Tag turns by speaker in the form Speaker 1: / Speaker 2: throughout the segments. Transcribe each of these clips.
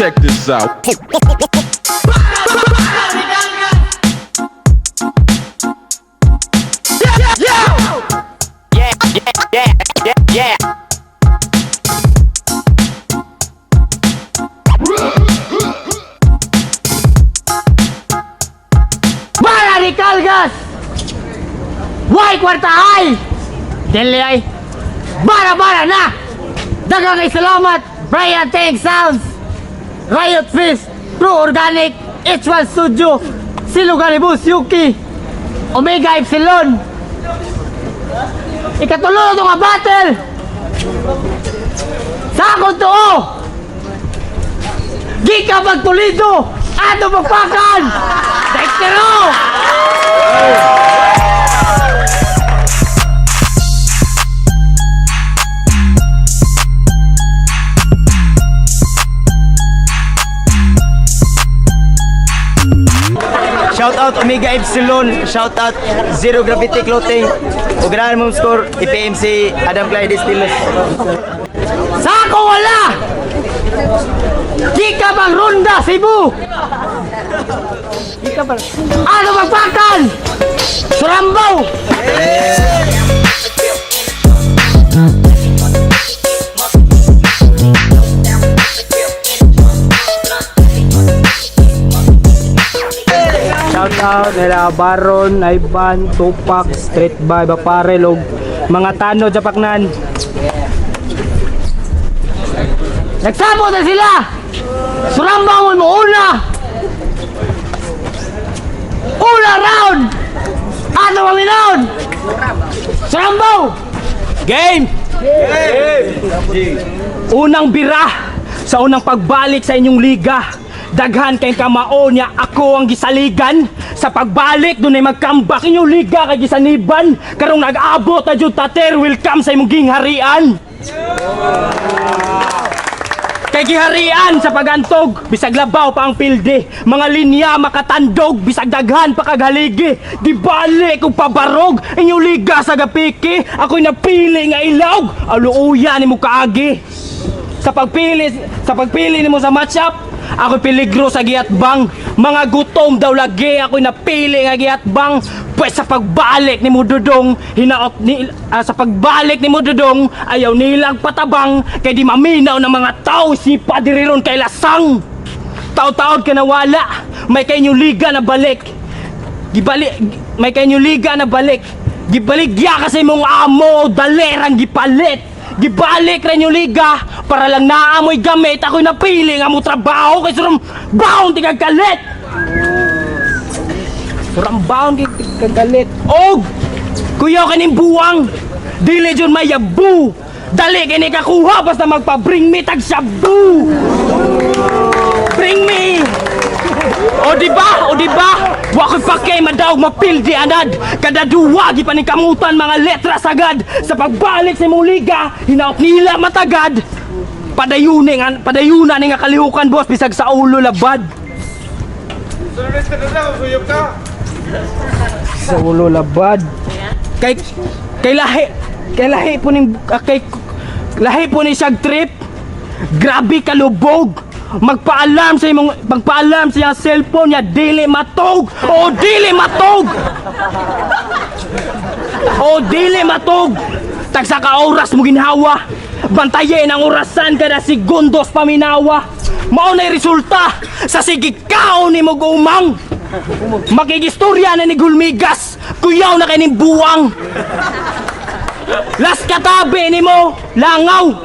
Speaker 1: Check this out.
Speaker 2: Radical gas! Why kwarta ay! Dili ay! Bara-bara na! Dagang ay salamat! Brian Tank Sounds! Riot Fist! True Organic! H1 Studio! Siluganibus Yuki! Omega Epsilon! Ikatulo ito nga battle! Sa akong tuo! Gika Magtulido! Ato magpakan! Dextero!
Speaker 3: Shout out Omega Epsilon, shout out Zero Gravity Clothing, ug ganahan mong score IPMC Adam Clyde Distillers.
Speaker 2: Sa ako wala! Di ka bang Ronda, Cebu? Di ka bang... Ano magpakan? Surambaw!
Speaker 4: Shout out nila Baron, Ivan, Tupac, Street by Bapare, log mga tanod sa paknan.
Speaker 2: Nagsabot na sila! Surambaw mo una! Una round! Ano maminaon? Surambaw!
Speaker 4: Game! Unang bira sa unang pagbalik sa inyong liga. Daghan kay kamao niya ako ang gisaligan. Sa pagbalik dunay mag-comeback inyong liga kay gisaniban. Karong nag-abot na jud tater, welcome sa imong gingharian. Kay giharian sa pagantog, bisag labaw pa ang pilde. Mga linya makatandog, bisag daghan pa kaghaligi. Gibalik og pabarog, inyong liga sa gapiki. Ako'y napili nga ilawg, aluuya nimo kaagi. Sa pagpili nimo sa matchup, ako'y peligro sa giatbang. Mga gutom daw lagi, ako'y napili nga giatbang. Pues sa pagbalik ni Mududong, sa pagbalik ni Mududong, ayaw nilang patabang. Kay di maminaw ng mga tao, si padiriron kay lasang. Taon-taon ka nawala, may kay liga na balik. May kay liga na balik. Gibaligya kasi mong amo, dalerang gipalit. Gibalik rin yung liga para lang naamoy gamit. Ako'y napili nga mo trabaho kay surang baon tigag kalit. Surang baon tigag kalit. Og kuya kaning buwang dili jud may yabu. Dali kini kakuha basta magpa-bring me tag shabu. Bring me. O diba? Wa ko'y pakay madaog mapildi anad. Kada duwa gipaning kamutan mga letras agad. Sa pagbalik sa imong liga, hinaot nila matagad. Padayunan nga kalihukan boss bisag sa ulo labad. Sa ulo labad. Kay lahi po ni siyag trip. Grabe kalubog. Magpaalam sa iyang cellphone niya dili matog. Dili matog. Tagsa ka oras mo ginhawa. Bantayin ang orasan kada segundos paminawa. Mao na'y resulta sa sigikaw ni mo gumang. Makigistorya na ni Gulmigas, kuyaw na kay ning buwang. Las katabi ni mo langaw.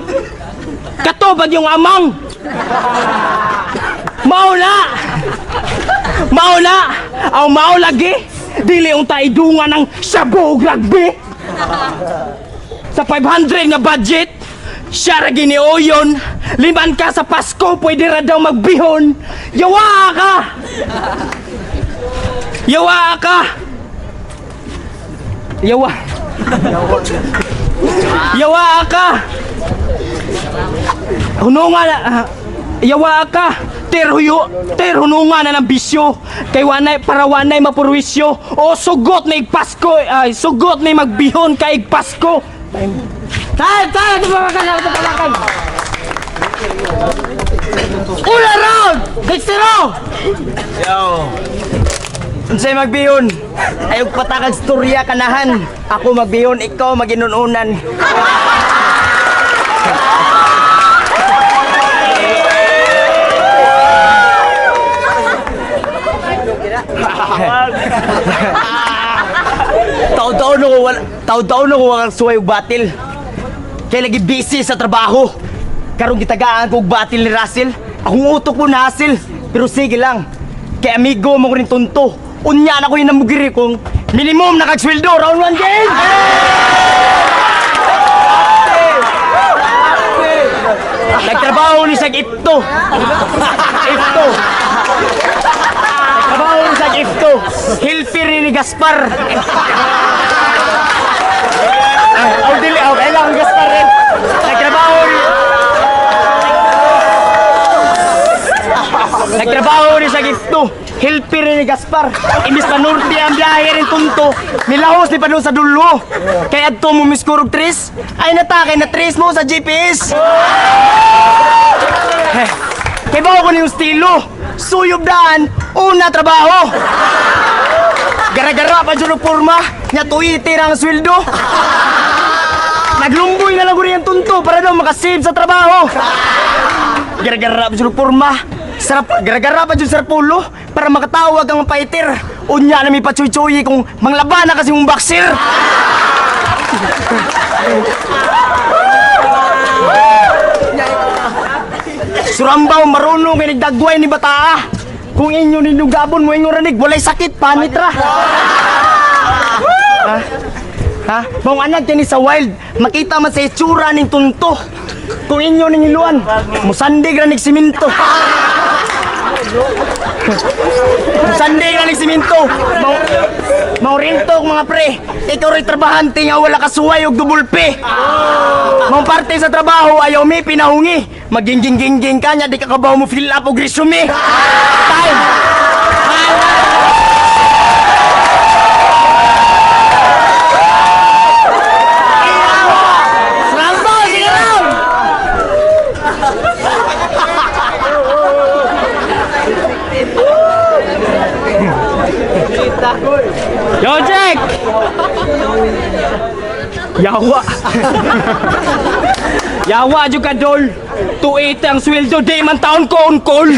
Speaker 4: Katobad yung amang. Mao lagi dili ang taidungan ng sabog rugby. Sa 500 nga budget siya ra ginioyon. Liman ka sa Pasko pwede ra daw magbihon. Yawa ka. Yawa ka. Ter hunungan na ng bisyo. Kay wanay mapurwisyo. O sugot na igpasko. Sugot na magbihon kay igpasko.
Speaker 2: Tayo! Ito palakan! Una round! Dextero!
Speaker 3: Yo. Unsay magbihon? Ayog patakag storya kanahan. Ako magbihon, ikaw maginununan. Taon-taon ako walang suway og batil. Kaya lagi busy sa trabaho. Karong gitagaan ko og batil ni Russell. Akong utok mo na hasil. Pero sige lang. Kaya amigo mo ko rin tunto. Unya na ko yung namugiri kong minimum nakagsweldo round 1 game! Nagtrabaho ni Sag Ipto. Ipto. Nagtrabaho ni Sag Ipto. Hilper ni Gaspar. Kailangan Gaspar rin. Nagtrabaho ni Sag Ipto. Hilper ni Gaspar. Imbis pa norte ang biyahe rin tunto. Nilahos ni Pano sa dulo. Kaya adto mo miskurog tres. Ay natakay na tres mo sa GPS. Kaya ba ako ni yung estilo? Suyog daan, una trabaho. Gara-gara pa dyan ang forma. Nya tuwiti ang sweldo. Naglumboy na lang ko rin ang tunto para daw makasave sa trabaho. Gara-gara pa dyan ang forma. Sarap, gara-gara pa dyan sa pulo para makatawag ang fighter. Unya na may pachoy-choy kung manglaba na kasi mong boxer. Surambaw marunong kay nagdagway ni Bataa. Kung inyo ninugabon mo inyong ranig, walay sakit, panitra. Ha? Bang anak kini sa wild, makita man sa itsura ning tunto. Kung inyo ning iluan, musandig ranig siminto. Musandig ranig siminto. Maurintok mga pre, ikaw rin trabahante nga wala kasuway og dubulpe. Mang parte sa trabaho ayaw may pinahungi. Maging-ging-ging ka niya, di ka kabaw mo fill up og resume. Time! Rambo, sige lang! Yo, Jack! Yawa! Yawa juga dol! Tuit ang sweldo, di man taon ko on call!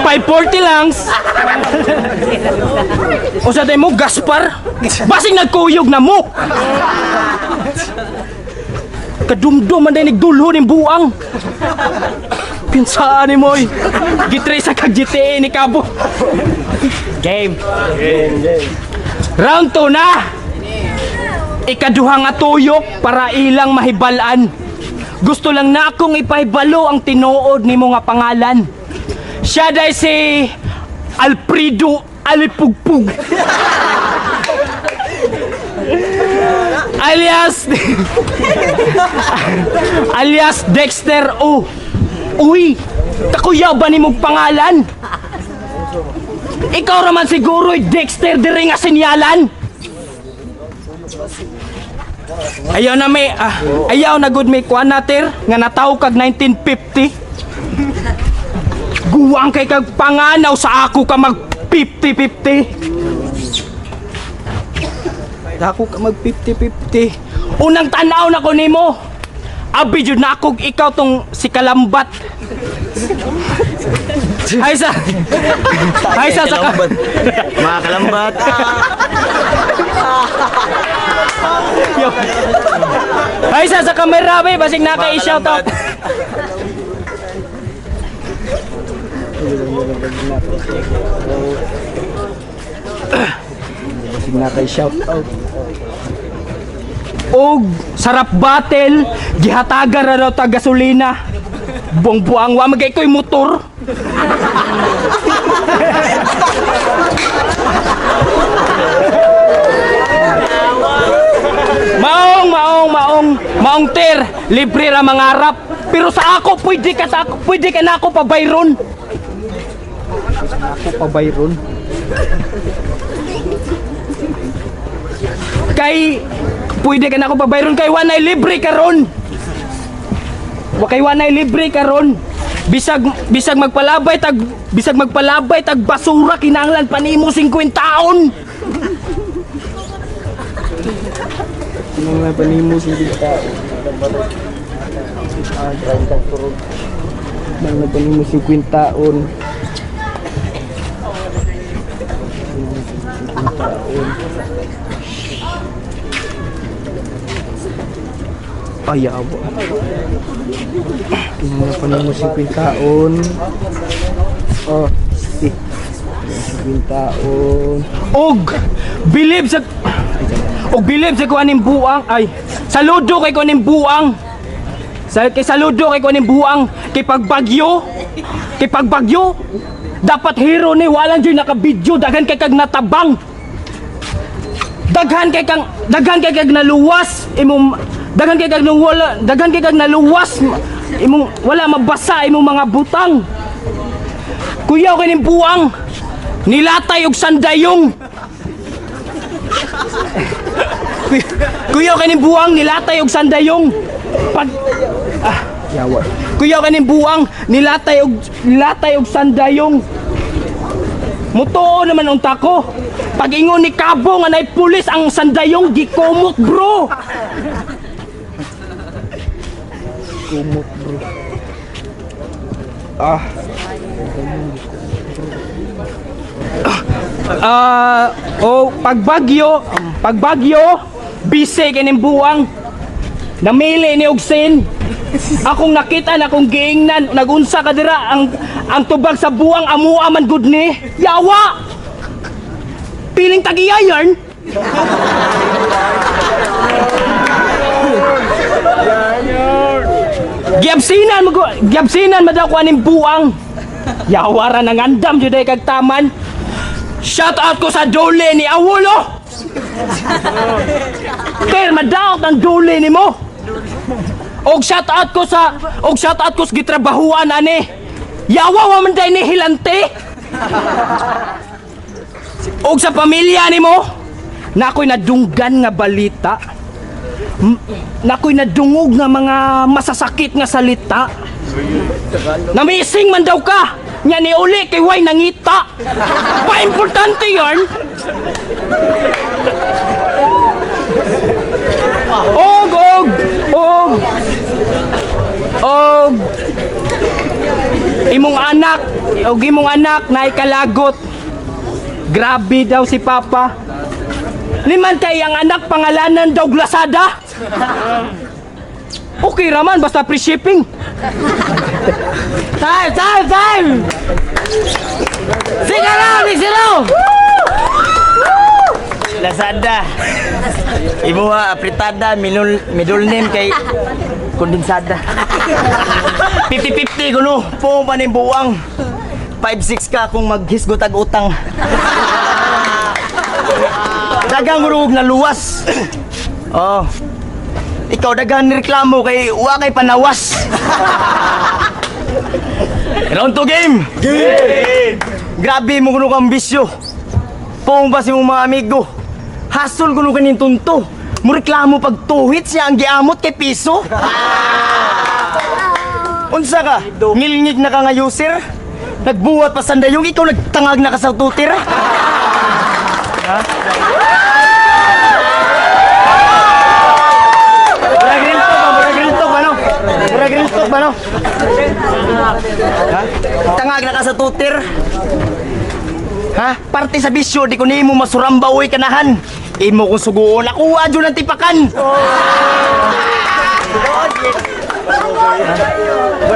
Speaker 3: 540 lang. O sa mo, Gaspar? Basing nagkuyog na mo! Kadumdum man dahil nagdulho ng buang. Pinsaan ni Moy. Gitre sa kag-GTA ni Cabo. Game. Round 2 na. Ikaduha nga tuyok para ilang mahibalaan. Gusto lang na akong ipahibalo ang tinuod ni mo nga pangalan. Siya dahil si Alfredo Alipugpug. alias Dexter O. Uy, kakuyaw ba ni mong pangalan? Ikaw raman siguro'y Dexter diri nga sinyalan. Ayaw na may ayaw na good may kuan natir nga nataw kag 1950. Guwang kay kag panganaw sa ako ka mag 50-50. Ako ka mag 50-50. Unang tanaw na ko nimo. Abi jud na ako ikaw tong si Kalambat. Hay sa Kalambat. Mga Kalambat.
Speaker 4: Hay sa kamera be basig naka-i-shout out. Basig naka-i-shout out. Og sarap battle, gihatagan ra daw ta gasolina. Buang-buang wa magay ko'y motor. Maong ter, libre ra mangarap. Pero sa ako pwede ka na ako pa bayron. Kay pwede ka na ako pabayron kay wanay libre karon. Kay wanay libre karon. Bisag magpalabay tag basura kinahanglan panimo 50 taon. Mga panimo 50 taon. Mga panimo 50 taon. Ayaw. Mga panimo 50 taon. Oh, 50 taon. Bilib sa kuaning buang. Ay, saludo kay kuaning buang. Saludo kay kuaning buang. Kay pagbagyo. Dapat hero ni walang dyan naka-video. Daghan kay kag natabang. Daghan kay kag naluwas. Daghan kay kag naluwas. Imong wala mabasa imong mga butang. Kuyaw kining buang. Nilatay og sandayong. Kuyaw kining buang nilatay og sandayong. Yawa. Kuyaw kining buang nilatay og sandayong. Mutuo naman unta ko. Pag ingon ni Kabo nga nay pulis ang sandayong gikumot, bro. Kumot, bro. Pagbagyo, busy kining buwang. Namili ni Ogsin. Akong nakita na akong giingnan, nagunsa ka dira ang tubag sa buwang amua man gud ni. Yawa. Piling tagiya yarn. Giabsinan madaw ko aning buwang. Yawara nang andam jud ay kag taman. Shout out ko sa dole ni Awolo. Ter madaot ang dole nimo. Og shout out ko sa gitrabahuan ani. Yawa wa man day ni hilante. Og sa pamilya nimo, nakoy nadunggan nga balita. Nakoy nadungog nga mga masasakit nga salita. Namising man daw ka. Nya ni uli kay way nangita. Pa-importante yarn. Og imong anak na ikalagot. Grabe daw si Papa. Liman kay ang anak pangalanan daw Glasada. Okay raman basta free shipping. Time! Sige lang!
Speaker 3: Lazada. Imo ha, apritada, middle name kay kondensada. 50-50 kuno. Pong panimbuang. 5-6 ka kung maghisgot ag utang. Dagang murug na luwas. Oh. Ikaw dagang nireklamo kay wa kay panawas. Round to game. Grabe mo kuno kang bisyo. Pong ba si mong mga amigo? Hasol kuno kanin tunto. Mureklamo pag tuhit siya ang giamot kay piso. Unsa ka? Ngilngig na ka nga user? Nagbuhat pa sandayong ikaw nagtangag na ka sa tutir? Ha? Murag rintok ba no? Ha? Tangag na ka sa tutir? Ha? Parte sa bisyo, di ko ni mo masuramba uy kanahan. Imo kong suguon, ako adyo ng tipakan.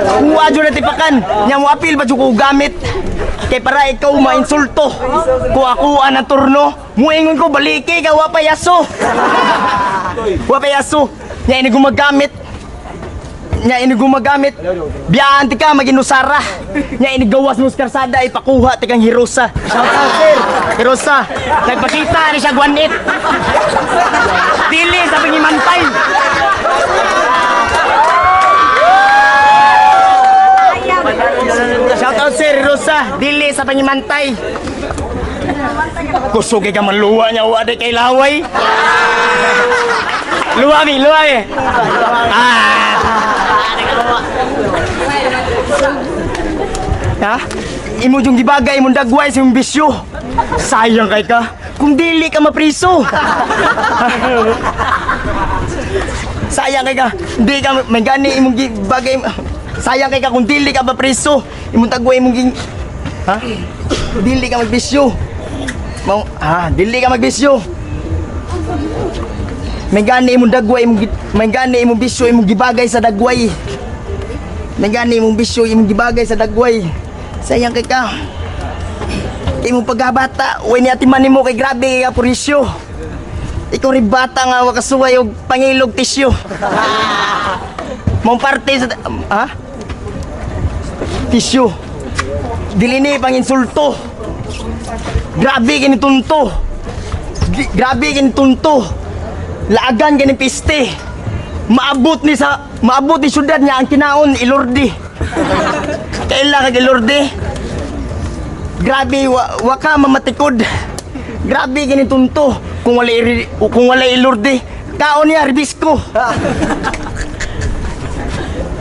Speaker 3: Ako adyo ng tipakan. Nya mo apil ba ko gamit? Kay para ikaw mainsulto. Kung ako ang turno, muingon ko baliki ka wapayaso. Wapayaso. Nya ini gumagamit. Biyaan ti ka maginusara. Nya ini gawas mo sa karsada ipakuha ti kang Hirosa. Shout out sir. Hirosa. Nagpakita ni siya guanit. Dili sa pangimantay. Shout out sir Hirosa. Dili sa pangimantay. Kusog ka man luwa niya, wala kay laway. Luwa mi. Ha? Imo yung gibagay imong dagway sa imong bisyo. Sayang kay ka kung dili ka mapriso. Sayang kay ka, di ka may gani imong gibagay. Sayang kay ka kung dili ka mapriso. Imong dagway imong ha? Dili ka magbisyo. Dili ka magbisyo. May gani imong dagway, may gani imong bisyo, imong gibagay sa dagway. May gani imong bisyo, imong gibagay sa dagway. Sayang kay ka. Imong pagkabata, uy ni ati man nimo kay grabe ka purisyo. Ikaw rin bata nga wakasuway og pangilog tisyo. Mong parte sa tisyo. Dili ni panginsulto. Grabe kini tunto. Grabe kini tunto. Laagan kini piste. Maabot ni syudad niya ang kinaon ilordi. Kailan kag ilordi? Grabe wa ka mamatikod. Grabe kini tunto. Kung wala ilordi, kaon niya ribisko.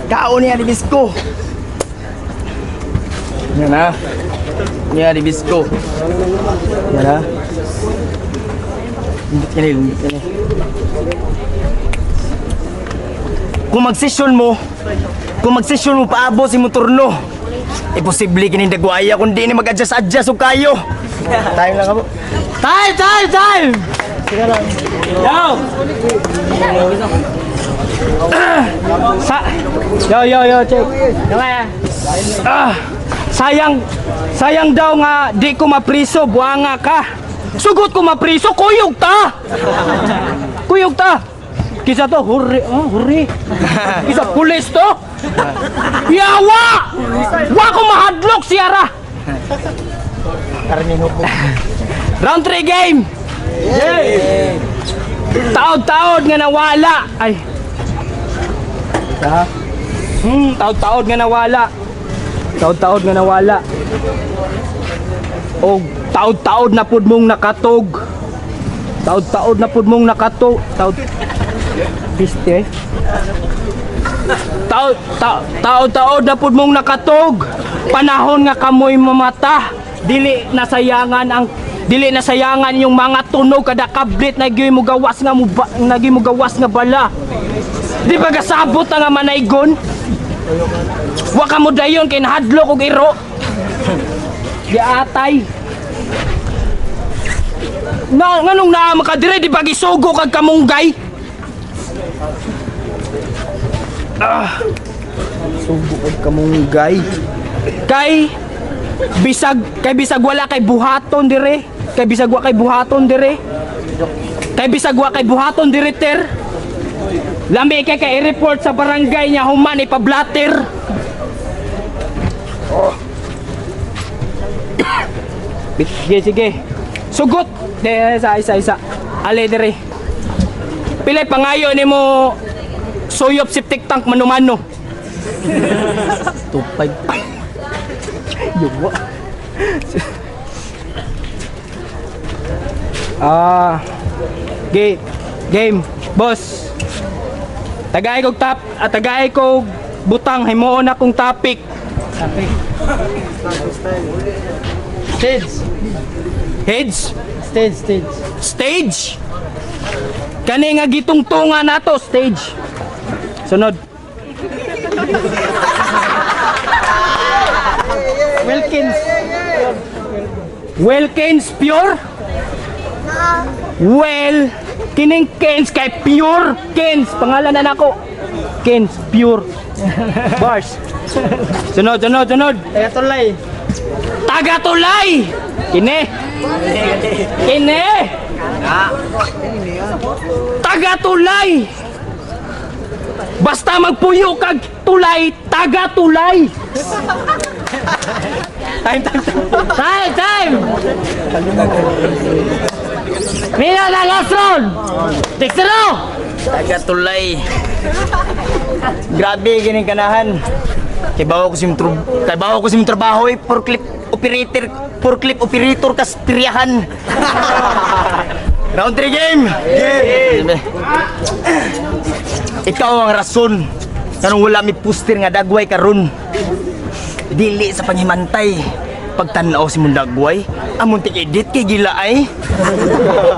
Speaker 3: Kaon niya ribisko. Yan na. Yan ribisko. Yan na. Lindit ka na. Kung magsesyon mo paabot si mo turno, imposible kini dagwaya kung di ni mag-adjust og kayo. Time lang ako. Time! Sige lang.
Speaker 4: Yo, check. Sayang daw nga di ko mapriso, buanga ka. Sugot ko mapriso, kuyog ta. Kisa to, hurri. Kisa pulis to. Yawa! Wa ko mahadlok siyara. Round 3 game. Yay! Taod-taod nga nawala. Ay. Taod-taod nga nawala. O taod-taod na pud mong nakatog. Taod-taod na pud mong nakatog. Panahon nga kamoy mamata. Dili nasayangan yung mga tunog kada kablit nagi mo gawas nga bala. Di ba gasabot nga manaygon? Wa ka mo dayon kay nahadlok og iro. Di atay. Nganong na makadire di ba gisugo kag kamunggay?
Speaker 3: Subo kag kamunggay.
Speaker 4: Kay bisag wala kay buhaton dire. Kay bisag wa kay buhaton dire ter. Lami kay i-report sa barangay niya human ipablatter. Sige. Sugot. Isa. Ale dire. Pilay pangayo nimo suyop septic tank manumano.
Speaker 3: Tupay.
Speaker 4: Yuwa. Game. Boss. Tagay kog butang himuon akong topic. Stage. Kani nga gitungtungan nato stage. Sunod. Wilkins pure? Well, kining Kens kay pure Kens. Pangalan na nako. Kens pure. Bars. Sunod. Taga-tulay. Kini. Taga-tulay. Basta magpuyo kag tulay, taga-tulay. Time. Mina na last round. Tiksero.
Speaker 3: Taga-tulay. Grabe gining kanahan. Kay bawo ko sim trabaho operator, forklift operator kas piryahan. Round 3 game. Game. Ikaw ang rason kanang wala mi poster nga dagway karon. Dili sa panghimantay. Pagtanaw si mong dagway, amon tik-edit kay gila ay.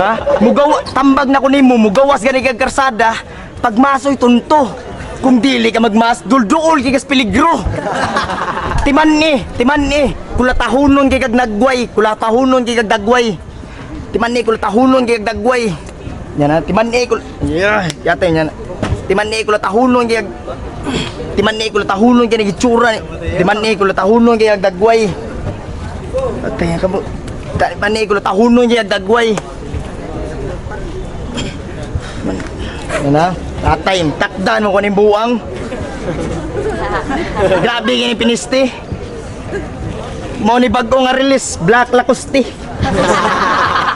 Speaker 3: Ha? Mugaw tambag na ko nimo, mugawas gani kag karsada, pagmasoy tunto. Kung dili ka magmas, dulduol kay kas peligro. Timan ni, kulatahunon kay kag nagway, kulatahunon kay kag dagway. Timan ni kulatahunon kay kag dagway. Yan na, timan ni yate yan. Timan ni kulatahunon kay kag timan ni kulatahunon kay nagitsura. Timan ni kulatahunon kay kag dagway. Atay ka mo. Dali pa ni ko tahunon niya dagway. Ana, atay takdan mo kaning buang. Grabe gini piniste. Mo ni bag-o nga release, Black Lacoste.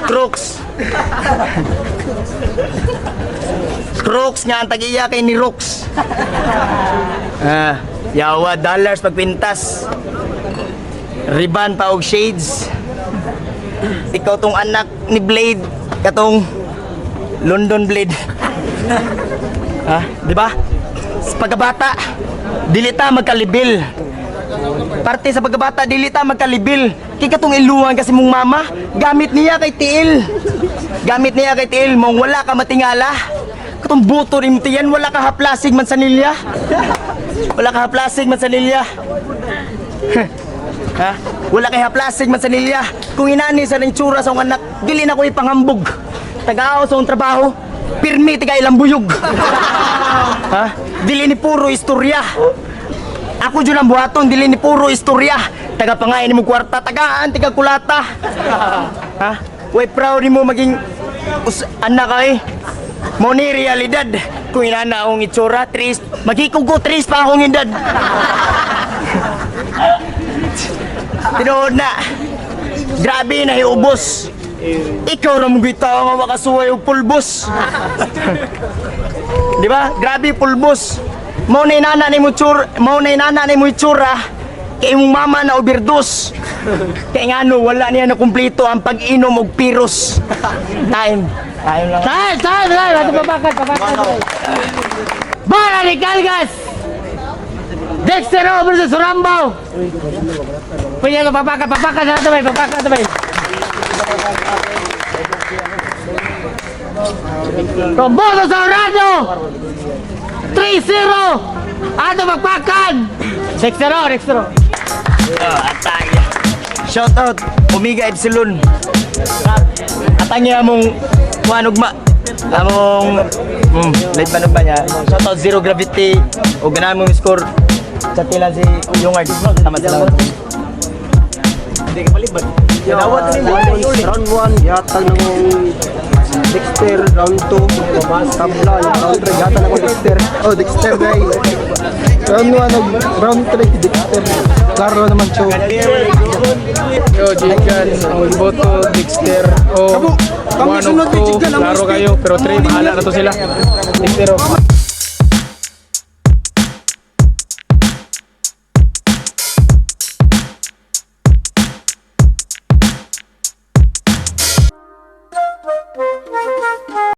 Speaker 3: Crooks. Crooks nga ang tagiya kay ni Rooks. Yawa dollars pagpintas. Riban pa og shades. Ikaw tong anak ni Blade, katong London Blade. Di ba? Sa pagkabata, dili ta magkalibil. Parte sa pagkabata, dili ta magkalibil. Kay katong iluwan kasi mong mama, gamit niya kay tiil. Gamit niya kay tiil, mong wala ka matingala. Katong buto rin tiyan, wala ka haplasig man sa nilya. Wala ka haplasig man sa nilya. Ha? Wala kay haplasig man sa nilya. Kung inani sa ng tsura sa anak, dili na ko ipangambog. Tagaaw sa akong trabaho, pirmi tiga ilang buyog. Ha? Dili ni puro istorya. Ako dyan ang buhaton, dili ni puro istorya. Taga pangain ni mo kwarta, tagaan, tiga kulata. Ha? Way proud ni mo maging anak ay. Mo ni realidad. Kung inana akong itsura, magikog ko tris pa akong edad. Tinood na. Grabe na hiubos. Ikaw na mong bitaw nga makasuway og pulbos. Di ba? Grabe pulbos. Mao na inana ni mo tsura, mao na inana ni mo itsura kay imong mama na overdose. Kay ngano wala niya na kumpleto ang pag-inom og piros. Time lang.
Speaker 2: Time! Ato papakat. Bala ni Calgas! Dexter versus Surambao! Punya ka papakat na ito bay, papakat bay. Romboso sa Orado! 3-0! Ato magpakan! Dexter.
Speaker 3: Atay. Shout out Omega Epsilon. Atangya among kuanugma. Among late panugma niya. Shout out Zero Gravity o ganahan mong score sa tila si Yungard. Tama salamat. Hindi ka palibad.
Speaker 1: Round 1, yata ng Dexter. Round 2, tabla. Round 3, yata ng Dexter. Oh, Dexter guys. Round 1, round 3, Dexter. Klaro naman show.
Speaker 5: Yo, Jigan, ang boto, Dexter. O, 1 of 2, klaro kayo. Pero 3, bahala na to sila. Dexter,